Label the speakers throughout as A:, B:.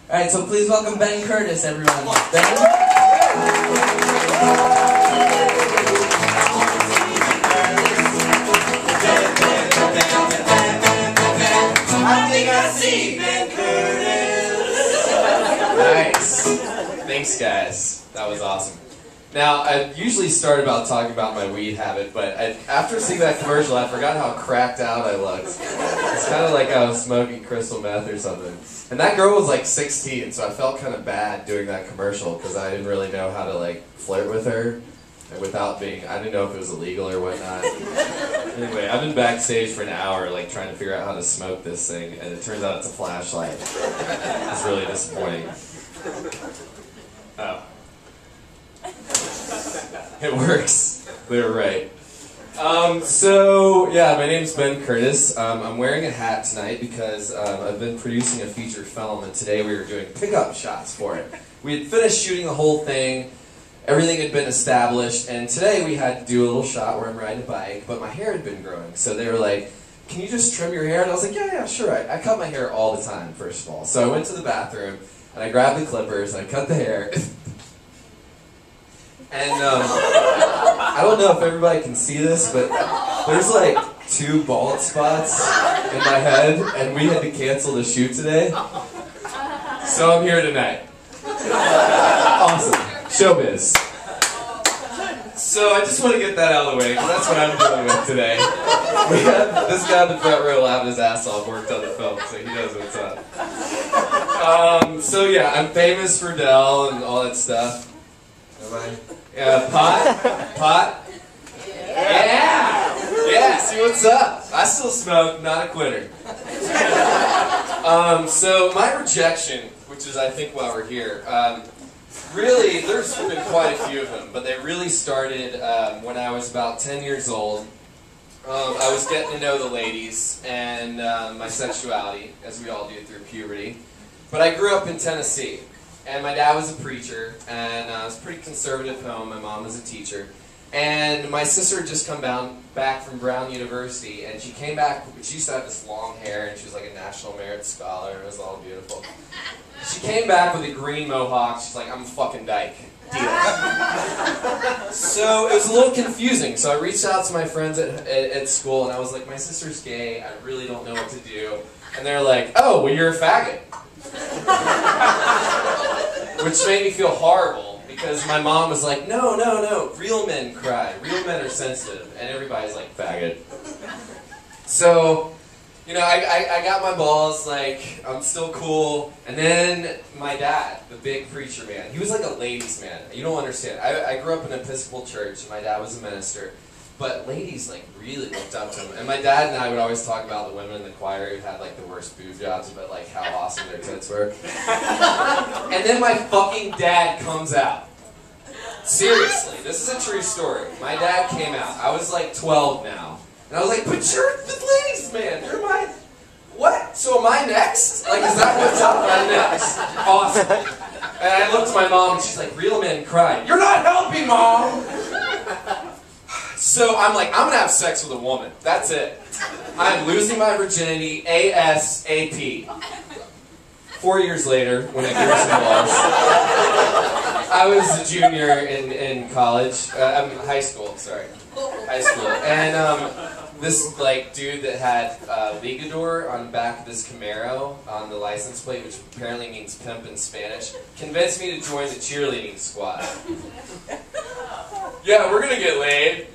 A: Alright, so please welcome Ben Curtis, everyone. Ben?
B: I think I see Ben Curtis.
C: Nice. Thanks, guys. That was awesome. Now, I usually start about talking about my weed habit, but after seeing that commercial, I forgot how cracked out I looked. It's kind of like I was smoking crystal meth or something. And that girl was like 16, so I felt kind of bad doing that commercial because I didn't really know how to like flirt with her and without being, I didn't know if it was illegal or whatnot. Anyway, I've been backstage for an hour like trying to figure out how to smoke this thing, and it turns out it's a flashlight. It's really disappointing. Oh. It works. They were right. So, yeah, my name's Ben Curtis. I'm wearing a hat tonight because I've been producing a feature film, and today we were doing pickup shots for it. We had finished shooting the whole thing, everything had been established, and today we had to do a little shot where I'm riding a bike, but my hair had been growing. So they were like, can you just trim your hair? And I was like, yeah, sure. I cut my hair all the time, first of all. So I went to the bathroom, and I grabbed the clippers, and I cut the hair. And I don't know if everybody can see this, but there's like 2 bald spots in my head, and we had to cancel the shoot today. So I'm here tonight. Awesome. Showbiz. So I just want to get that out of the way, because that's what I'm dealing with today. We have this guy in the front row laughing his ass off, worked on the film, so he knows what's up. So yeah, I'm famous for Dell and all that stuff. Am I? Pot? Yeah, see what's up. I still smoke, not a quitter. So my rejection, which is I think why we're here, really, there's been quite a few of them, but they really started when I was about 10 years old. I was getting to know the ladies and my sexuality, as we all do through puberty. But I grew up in Tennessee. And my dad was a preacher, and it was a pretty conservative home. My mom was a teacher. And my sister had just come back from Brown University, and she came back, she used to have this long hair, and she was like a National Merit Scholar, and it was all beautiful. She came back with a green mohawk. She's like, I'm a fucking dyke. Deal. So it was a little confusing, so I reached out to my friends at school, and I was like, my sister's gay, I really don't know what to do. And they're like, oh, well, you're a faggot. Which made me feel horrible, because my mom was like, no, real men cry, real men are sensitive, and everybody's like, faggot. So, you know, I got my balls, like, I'm still cool, and then my dad, the big preacher man, he was like a ladies' man. You don't understand. I grew up in an Episcopal church, and my dad was a minister, but ladies, like, really looked up to him. And my dad and I would always talk about the women in the choir who had, like, the worst boob jobs, but, like, how awesome their tits were. And then my fucking dad comes out. Seriously, this is a true story. My dad came out. I was, like, 12 now. And I was like, but you're the ladies' man. You're my... What? So am I next? Like, is that what's up? I'm next. Awesome. And I looked at my mom, and she's like, real men cry. You're not helping, Mom! So I'm like, I'm going to have sex with a woman. That's it. I'm losing my virginity ASAP. 4 years later, when I grew some balls, I was a junior in college. High school, sorry. High school. And this like dude that had Ligador on the back of his Camaro on the license plate, which apparently means pimp in Spanish, convinced me to join the cheerleading squad. Yeah, we're going to get laid.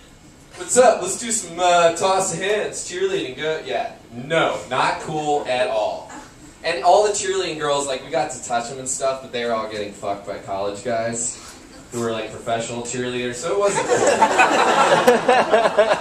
C: What's up? Let's do some toss of hands, cheerleading, go. Yeah, no, not cool at all. And all the cheerleading girls, like, we got to touch them and stuff, but they were all getting fucked by college guys who were, like, professional cheerleaders, so it wasn't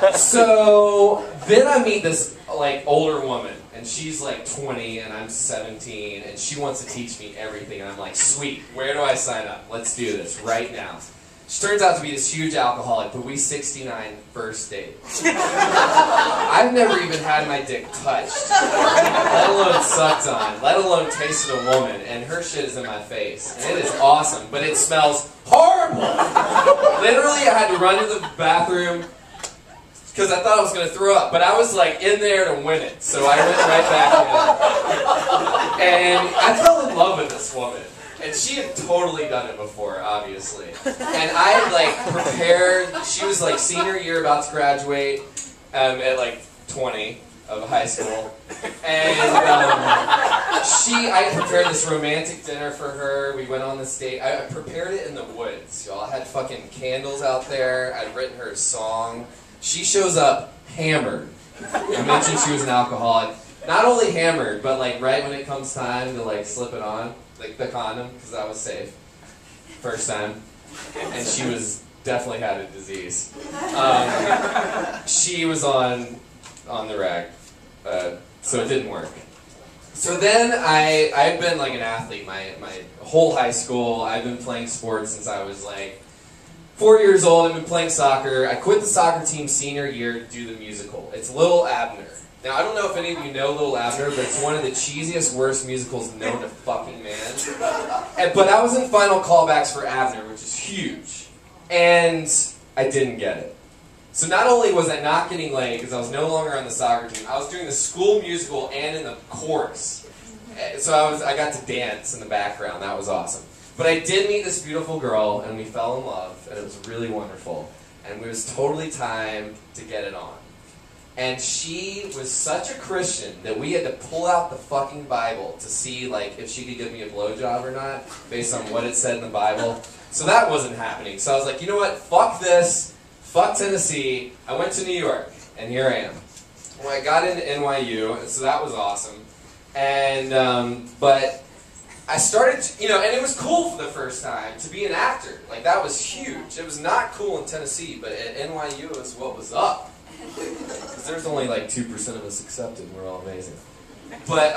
C: cool. So then I meet this, like, older woman, and she's, like, 20, and I'm 17, and she wants to teach me everything, and I'm like, sweet, where do I sign up? Let's do this right now. She turns out to be this huge alcoholic, but we 69 first date. I've never even had my dick touched, let alone sucked on, let alone tasted a woman, and her shit is in my face. And it is awesome, but it smells horrible. Literally, I had to run to the bathroom, because I thought I was going to throw up. But I was like in there to win it, so I went right back in. And I fell in love with this woman. And she had totally done it before, obviously. And I had like prepared, she was like senior year about to graduate at like 20 of high school. And I prepared this romantic dinner for her. We went on this date. I prepared it in the woods, y'all. I had fucking candles out there. I'd written her a song. She shows up hammered. I mentioned she was an alcoholic. Not only hammered, but like right when it comes time to like slip it on. Like the condom, because I was safe. First time. And she was definitely had a disease. She was on the rag. So it didn't work. So then I've been like an athlete my whole high school. I've been playing sports since I was like 4 years old. I've been playing soccer. I quit the soccer team senior year to do the musical. It's Little Abner. Now, I don't know if any of you know Little Abner, but it's one of the cheesiest, worst musicals known to fucking man. But I was in final callbacks for Abner, which is huge. And I didn't get it. So not only was I not getting laid, because I was no longer on the soccer team, I was doing the school musical and in the chorus. So I got to dance in the background. That was awesome. But I did meet this beautiful girl, and we fell in love, and it was really wonderful. And it was totally time to get it on. And she was such a Christian that we had to pull out the fucking Bible to see like if she could give me a blowjob or not, based on what it said in the Bible. So that wasn't happening. So I was like, you know what? Fuck this. Fuck Tennessee. I went to New York, and here I am. Well, I got into NYU, and so that was awesome. And but I started, and it was cool for the first time to be an actor. Like that was huge. It was not cool in Tennessee, but at NYU it was what was up. Because there's only like 2% of us accepted, and we're all amazing. But,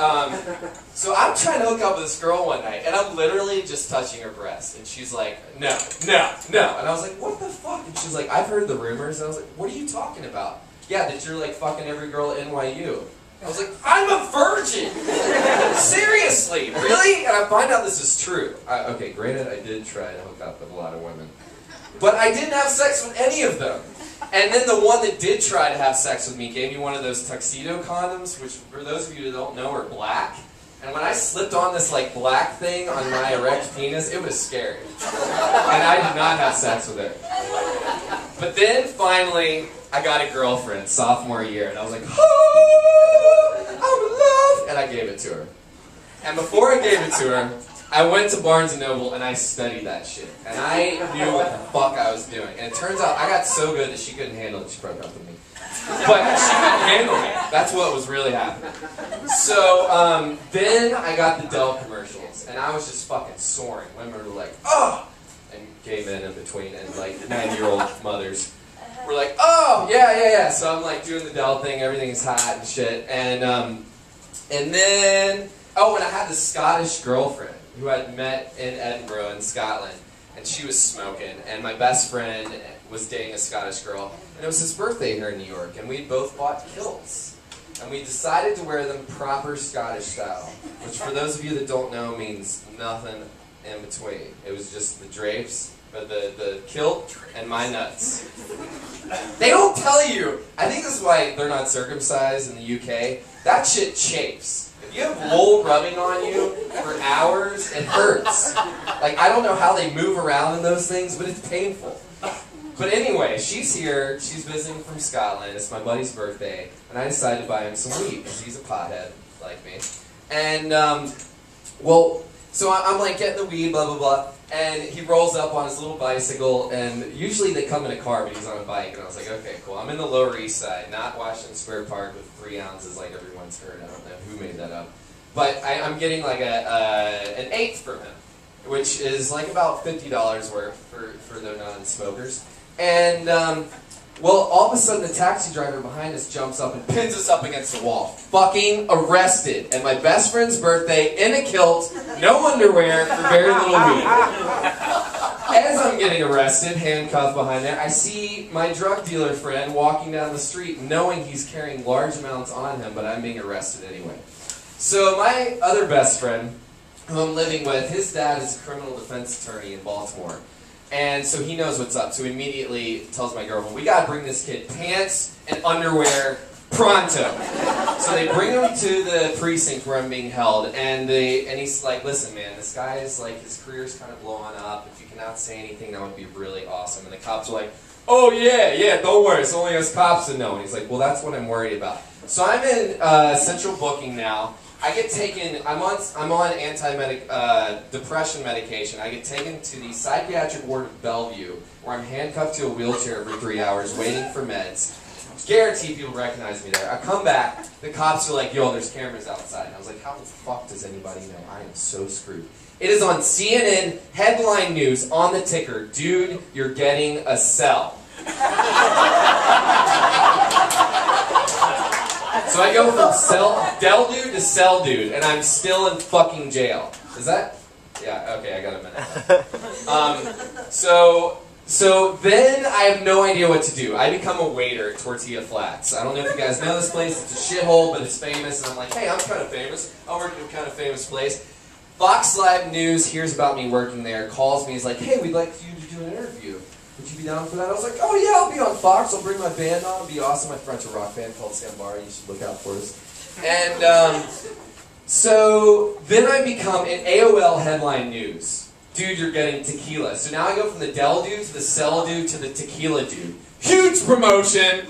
C: so I'm trying to hook up with this girl one night, and I'm literally just touching her breast, and she's like, no. And I was like, what the fuck? And she's like, I've heard the rumors. And I was like, what are you talking about? Yeah, that you're like fucking every girl at NYU. I was like, I'm a virgin! Seriously, really? And I find out this is true. Okay, granted, I did try to hook up with a lot of women. But I didn't have sex with any of them. And then the one that did try to have sex with me gave me one of those tuxedo condoms, which for those of you that don't know are black. And when I slipped on this like black thing on my erect penis, it was scary. And I did not have sex with it. But then finally, I got a girlfriend sophomore year, and I was like, oh, I'm in love, and I gave it to her. And before I gave it to her, I went to Barnes & Noble and I studied that shit. And I knew what the fuck I was doing. And it turns out I got so good that she couldn't handle it. She broke up with me. But she couldn't handle me. That's what was really happening. So then I got the Dell commercials. And I was just fucking soaring. Women were like, oh! And gay men in between and like 90-year-old mothers were like, oh, yeah. So I'm like doing the Dell thing. Everything is hot and shit. And then, oh, and I had this Scottish girlfriend who I'd met in Edinburgh in Scotland, and she was smoking, and my best friend was dating a Scottish girl, and it was his birthday here in New York, and we'd both bought kilts, and we decided to wear them proper Scottish style, which for those of you that don't know means nothing in between. It was just the drapes, but the kilt, and my nuts. They don't tell you, I think this is why they're not circumcised in the UK, that shit chafes. If you have wool rubbing on you for hours, it hurts. Like, I don't know how they move around in those things, but it's painful. But anyway, she's here, she's visiting from Scotland, it's my buddy's birthday, and I decided to buy him some weed, because he's a pothead, like me. And, so I'm like getting the weed, blah, blah, blah, and he rolls up on his little bicycle, and usually they come in a car, but he's on a bike, and I was like, okay, cool. I'm in the Lower East Side, not Washington Square Park with 3 ounces like everyone's heard. I don't know who made that up. But I'm getting like an eighth from him, which is like about $50 worth for the non-smokers. And, all of a sudden the taxi driver behind us jumps up and pins us up against the wall. Fucking arrested. And my best friend's birthday, in a kilt, no underwear, for very little weed. As I'm getting arrested, handcuffed behind there, I see my drug dealer friend walking down the street knowing he's carrying large amounts on him, but I'm being arrested anyway. So my other best friend, who I'm living with, his dad is a criminal defense attorney in Baltimore. And so he knows what's up. So he immediately tells my girlfriend, we gotta bring this kid pants and underwear pronto. So they bring him to the precinct where I'm being held, and he's like, listen man, this guy is like, his career's kind of blowing up. If you cannot say anything, that would be really awesome. And the cops are like, oh yeah, don't worry, it's only us cops that know. And he's like, well, that's what I'm worried about. So I'm in central booking now. I get taken, I'm on depression medication. I get taken to the psychiatric ward of Bellevue, where I'm handcuffed to a wheelchair every 3 hours, waiting for meds. Guaranteed people recognize me there. I come back, the cops are like, yo, there's cameras outside. And I was like, how the fuck does anybody know? I am so screwed. It is on CNN, headline news, on the ticker, dude, you're getting a cell. So I go from Del dude to cell dude, and I'm still in fucking jail. Is that? Yeah, okay, I got a minute. So then I have no idea what to do. I become a waiter at Tortilla Flats. I don't know if you guys know this place. It's a shithole, but it's famous. And I'm like, hey, I'm kind of famous. I work at a kind of famous place. Fox Live News hears about me working there, calls me. He's like, hey, we'd like you to do an interview. Would you be down for that? I was like, oh yeah, I'll be on Fox. I'll bring my band on. It'll be awesome. My friend's a rock band called Sambara. You should look out for us. And so then I become an AOL headline news. Dude, you're getting tequila. So now I go from the Del dude to the Cell dude to the Tequila dude. Huge promotion!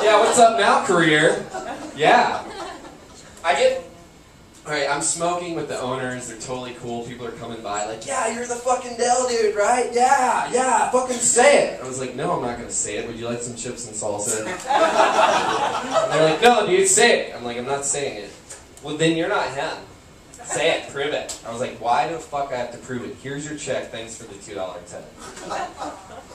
C: Yeah, what's up now, career? Yeah. Alright, I'm smoking with the owners. They're totally cool. People are coming by like, yeah, you're the fucking Del dude, right? Yeah, fucking say it. I was like, no, I'm not going to say it. Would you like some chips and salsa? And they're like, no, dude, say it. I'm like, I'm not saying it. Well, then you're not him. Say it, prove it. I was like, why the fuck I have to prove it? Here's your check, thanks for the $2 tip.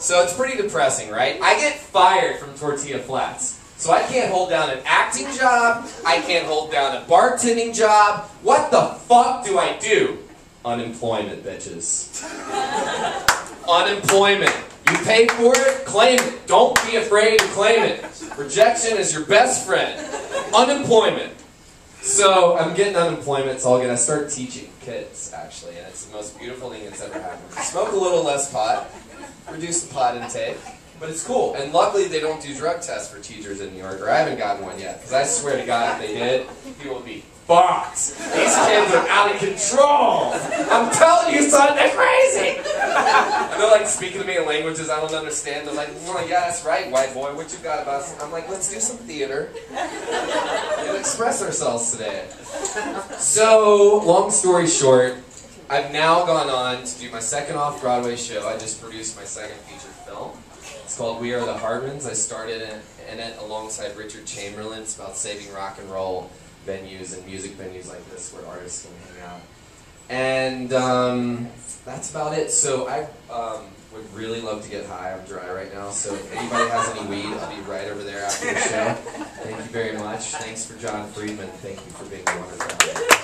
C: So it's pretty depressing, right? I get fired from Tortilla Flats. So I can't hold down an acting job, I can't hold down a bartending job. What the fuck do I do? Unemployment, bitches. Unemployment. You pay for it, claim it. Don't be afraid to claim it. Rejection is your best friend. Unemployment. So I'm getting unemployment, it's all good. I started teaching kids, actually, and it's the most beautiful thing that's ever happened. Smoke a little less pot, reduce the pot intake, but it's cool. And luckily they don't do drug tests for teachers in New York, or I haven't gotten one yet, because I swear to God if they did, people would be fucked. These kids are out of control. I'm telling you, son, they're crazy. And they're like speaking to me in languages I don't understand. They're like, oh, yeah, that's right, white boy, what you got about us? I'm like, let's do some theater and express ourselves today. So, long story short, I've now gone on to do my second off-Broadway show. I just produced my second feature film. It's called We Are the Hardmans. I started in it alongside Richard Chamberlain. It's about saving rock and roll venues and music venues like this where artists can hang out. And that's about it. So I would really love to get high. I'm dry right now, so if anybody has any weed, I'll be right over there after the show. Thank you very much. Thanks for John Friedman. Thank you for being wonderful.